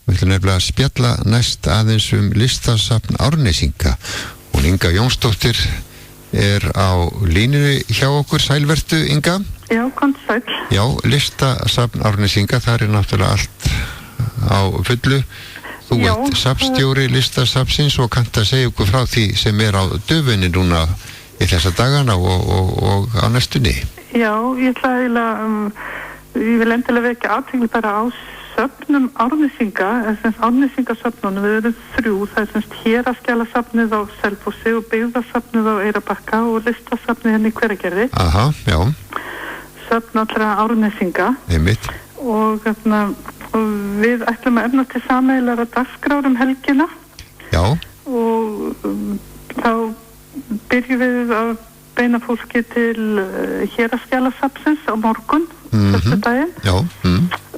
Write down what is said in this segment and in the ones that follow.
Við ætlum nefnilega að spjalla næst aðeins listasafn Árnesinga. Hún Inga Jónsdóttir á línunni hjá okkur. Sælvertu, Inga? Já, komdu sæll. Já, listasafn Árnesinga, það náttúrulega allt á fullu. Þú ert safnstjóri listasafnsins og kannt að segja okkur frá því sem á döfinni núna í þessa dagana og á næstunni. Já, ég vil endilega vekja athygli bara á söfnum Árnesinga, Árnesingasöfnunum. Við erum 3, það semst Héraðsskjalasafnið á Selfossi og Byggðasafnið á Eyrarbakka og listasafnið í Hveragerði. Aha, já. Söfn allra Árnesinga. Einmitt. Og við ætlum að efna til sameiginlegra dagskrár helgina. Já. Og þá byrjum við að beina fólki til Héraðsskjalasafnsins á morgun, þessu daginn. Já.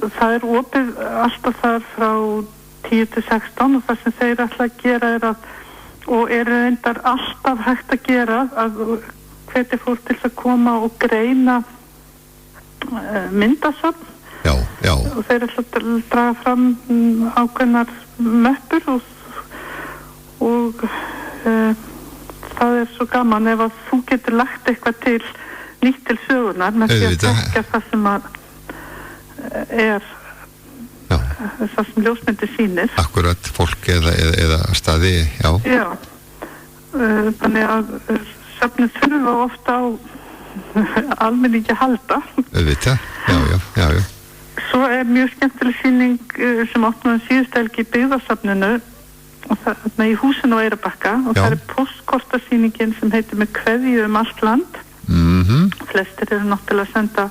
Það opið alltaf þar frá 10 til 16 og það sem þeir ætla að gera og reyndar alltaf hægt að gera að hvetja fólk til að koma og greina myndasöfn. Já. Og þeir ætla að draga fram ákveðnar möppur og það svo gaman ef að þú getur lagt eitthvað til nýtt til sögunar með því að tekja það sem það sem ljósmyndi sýnir. Akkurat, fólk eða staði, já. Já, þannig að söfnið þurfa ofta á almenningi að halda. Auðvitað, já. Svo mjög skemmtileg sýning sem opnaði síðustu helgi í Byggðasafninu og það í húsinu á Eyrarbakka og það postkortasýningin sem heitir Með kveðju allt land. Flestir eru náttúrulega að senda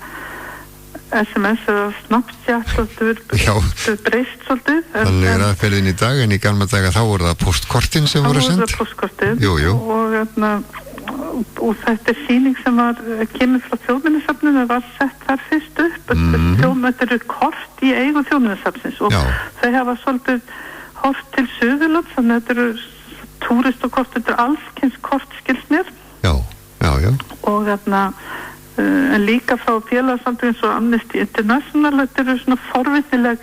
SMS eða Snapchat og það breyst svolítið. Það er aðferðin í dag en í gamla daga þá voru það postkortin sem voru sendt. Það voru það postkortin. Jú. Og þetta sýning sem kemur frá Þjóðminjasafninu var sett þar fyrst upp. Þetta eru kort í eigu Þjóðminjasafnsins og þau hafa svolítið hort til Suðurlands, þannig að þetta eru túristakort, þetta eru allskyns kort skilst mér. Já. Og en líka frá félagsamtökum eins og Amnesty International, þetta eru svona forvitnileg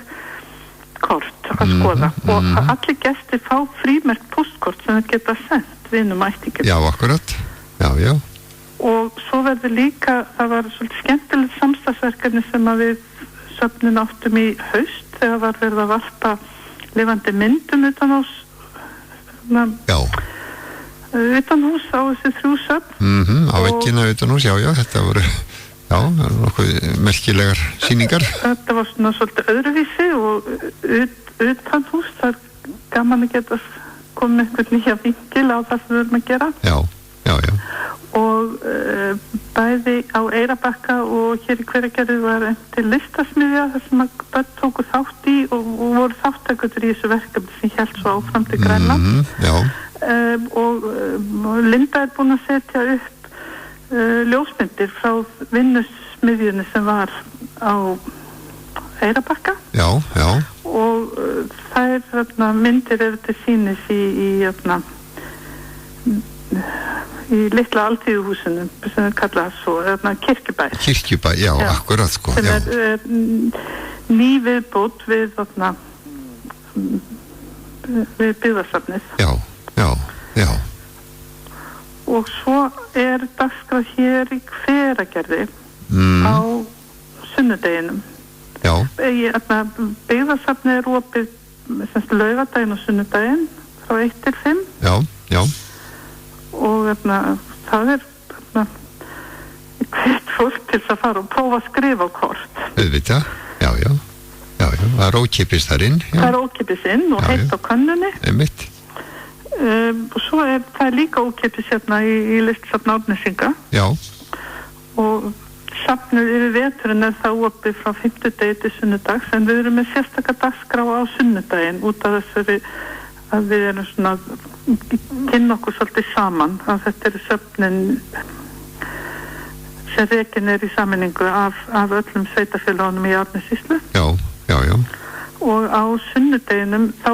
kort að skoða og allir gestir fá frímerkt postkort sem þeir geta sendt vinum ættingum. Já, akkurat. Já. Og svo verður líka, það var svolítið skemmtilegt samstagsverkefni sem að við söfnin áttum í haust þegar var verið að varpa lifandi myndum utanhús á þessi 3 söfn. Á veggina utanhús, já, þetta voru nokkuð merkilegar sýningar. Þetta var svona svolítið öðruvísi og utanhús, það er gaman að geta komið eitthvað nýja vinkil á það sem við erum að gera. Já. Og bæði á Eyrarbakka og hér í Hveragerði var til listasmiðja þar sem að börn tóku þátt í og voru þáttakendur í þessu verkefni sem hélt svo áfram til Grænland. Og Linda er búin að setja upp ljósmyndir frá vinnusmiðjunni sem var á Eyrarbakka. Já. Og þær myndir eru til sýnis í litla alþýðuhúsinu sem er kallað svo, Kirkjubæ. Kirkjubæ, já, akkurat sko. Sem er ný viðbót við Byggðasafnið. Já. Og svo er dagskrá hér í Hveragerði á sunnudeginum. Já. Byggðasafnið er opið laugardaginn og sunnudaginn frá 1 til 5. Já. Og það er hvert fólk til að fara og prófa að skrifa á kort. Auðvitað, já. Það er ókeypis þar inn. Það er ókeypis inn og heitt á könnunni. Einmitt. Og svo það líka ókeypis hérna í listasafn Árnesinga. Já. Og safnið yfir veturinn þá opið frá 5. degi til sunnudags en við erum með sérstaka dagskrá á sunnudaginn út af þessari að við erum svona kynna okkur svolítið saman að þetta eru söfnin sem rekin í sameiningu af öllum sveitafélagunum í Árnessýslu. Já. Og á sunnudeginum þá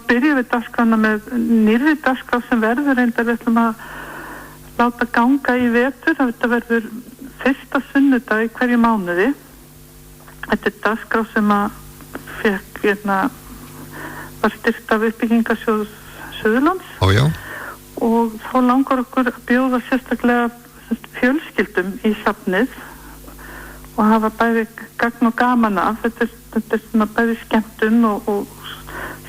byrjum við dagskrána með nýrri dagskrá sem verður reyndar við ætlum að láta ganga í vetur. Þetta verður fyrsta sunnudag í hverju mánuði. Þetta er dagskrá sem að fékk var styrkt af uppbyggingarsjóð Suðurlands. Já. Og þá langar okkur að bjóða sérstaklega fjölskyldum í safnið og hafa bæði gagn og gaman af. Þetta er svona bæði skemmtun og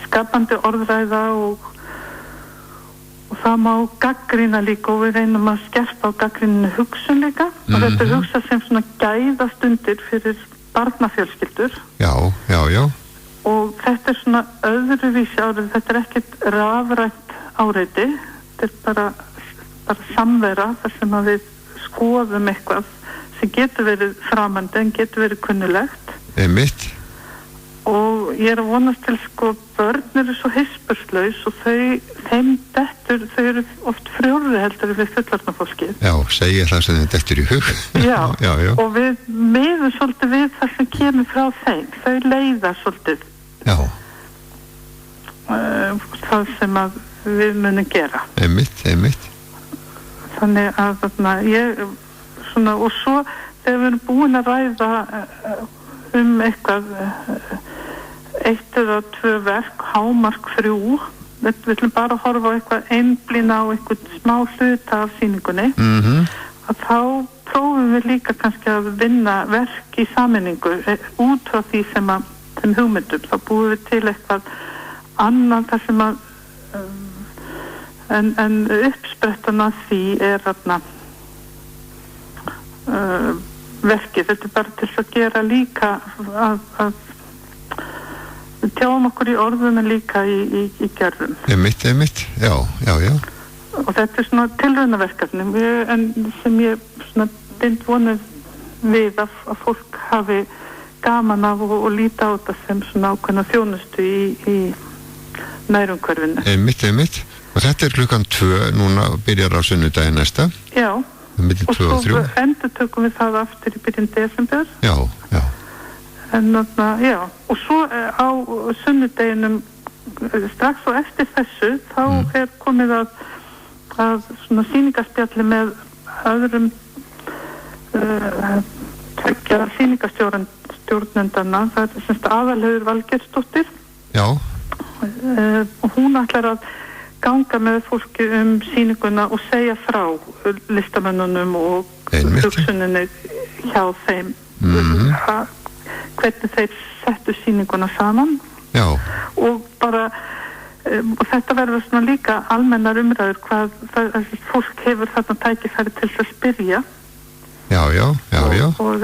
skapandi orðræða og það má gagnrýna líka og við reynum að skerpa á gagnrýninu hugsun líka og þetta er hugsað sem svona gæðastundir fyrir barnafjölskyldur. Já. Og þetta er svona öðruvísi árið, þetta er ekkert rafrænt áreiti, þetta er bara samvera þar sem að við skoðum eitthvað sem getur verið framandi en getur verið kunnulegt. Einmitt. Og ég er að vonast til börn eru svo hispurslaus og þau eru oft frjórri heldur við fullorðna fólkið. Já, segja það sem þeim dettur í hug. Já. Og við miðum svolítið við það sem kemur frá þeim. Þau leiða svolítið. Já. Það sem að við munum gera. Einmitt. Þannig að ég svona, og svo þegar við erum búin að ræða eitthvað 1 eða 2 verk, hámark 3, við viljum bara horfa á eitthvað einblína á eitthvað smá hluta af sýningunni, að þá prófum við líka kannski að vinna verk í sameiningu út frá því sem hugmyndum. Þá búum við til eitthvað annað þar sem að en uppsprettan af því er verkið. Þetta er bara til að gera líka að við tjáum okkur í orðum en líka í gerðum. Einmitt, já. Og þetta er svona tilraunaverkefni en sem ég svona bind vonið við að fólk hafi gaman af og líta á þetta sem svona ákveðna þjónustu í nærumhverfinu. Einmitt. Og þetta er klukkan 2 núna og byrjar á sunnudaginn næsta. Já. Og svo endur tökum við það aftur í byrjun desember. Já. Og svo á sunnudeginum strax og eftir þessu þá er komið að svona sýningarspjalli með öðrum tveggja sýningarstjórnendana. Það er semst Aðalheiður Valgeirsdóttir. Já. Og hún ætlar að ganga með fólki sýninguna og segja frá listamönnunum og hugsuninni hjá þeim. Hvernig þeir settu sýninguna saman. Já. Og bara og þetta verður svona líka almennar umræður hvað fólk hefur þarna tækifæri til að spyrja. Já. Og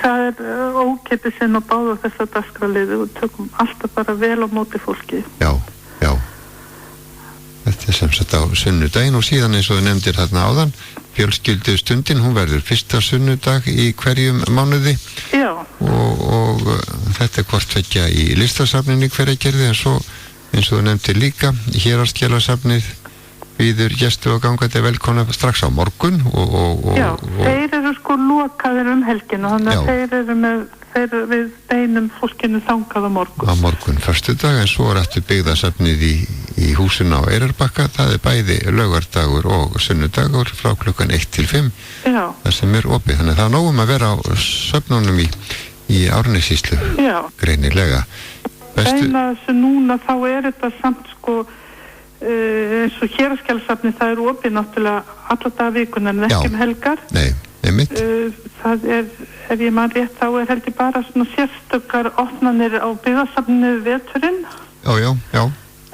það er ókeypis inn á báða þessa dagskrárliði og tökum alltaf bara vel á móti fólki. Já. Þetta er sem sagt á sunnudaginn og síðan eins og þú nefndir þarna áðan, fjölskyldustundin, hún verður fyrsta sunnudag í hverjum mánuði. Já. Og þetta er hvort tveggja í listasafninni Hveragerði en svo eins og þú nefndir líka í Héraðsskjalasafnið býður gestu og gangandi velkomna strax á morgun Já, þeir eru lokaðir helgina þannig að þeir eru við beinum fólkinu þangað á morgun. Á morgun, föstudag, en svo er aftur byggðasafnið í húsinu á Eyrarbakka, það er bæði laugardagur og sunnudagur frá klukkan 1 til 5. Já. Það sem er opið, þannig að það er nógum að vera á söfnunum í Árnessýslu. Já. Greinilega. Beina þessu núna þá er þetta samt eins og Héraðsskjalasafnið, það er opið náttúrulega alla daga vikuna en ekki helgar. Nei, einmitt. Það er, ef ég man rétt, þá er heldur bara svona sérstökar opnanir á byggðasafninu veturinn. Já.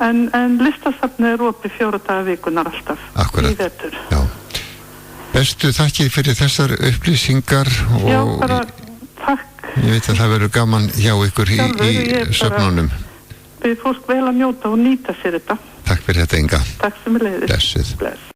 En listasafnið er opið 4 daga vikunar alltaf. Akkurat. Í vetur. Já. Bestu þakkir fyrir þessar upplýsingar og já, bara takk. Ég veit að það verður gaman hjá ykkur í söfnunum. Við fólk vel að njóta og nýta sér þetta. Takk fyrir þetta, Inga. Takk sem er leiðis. Blessuð.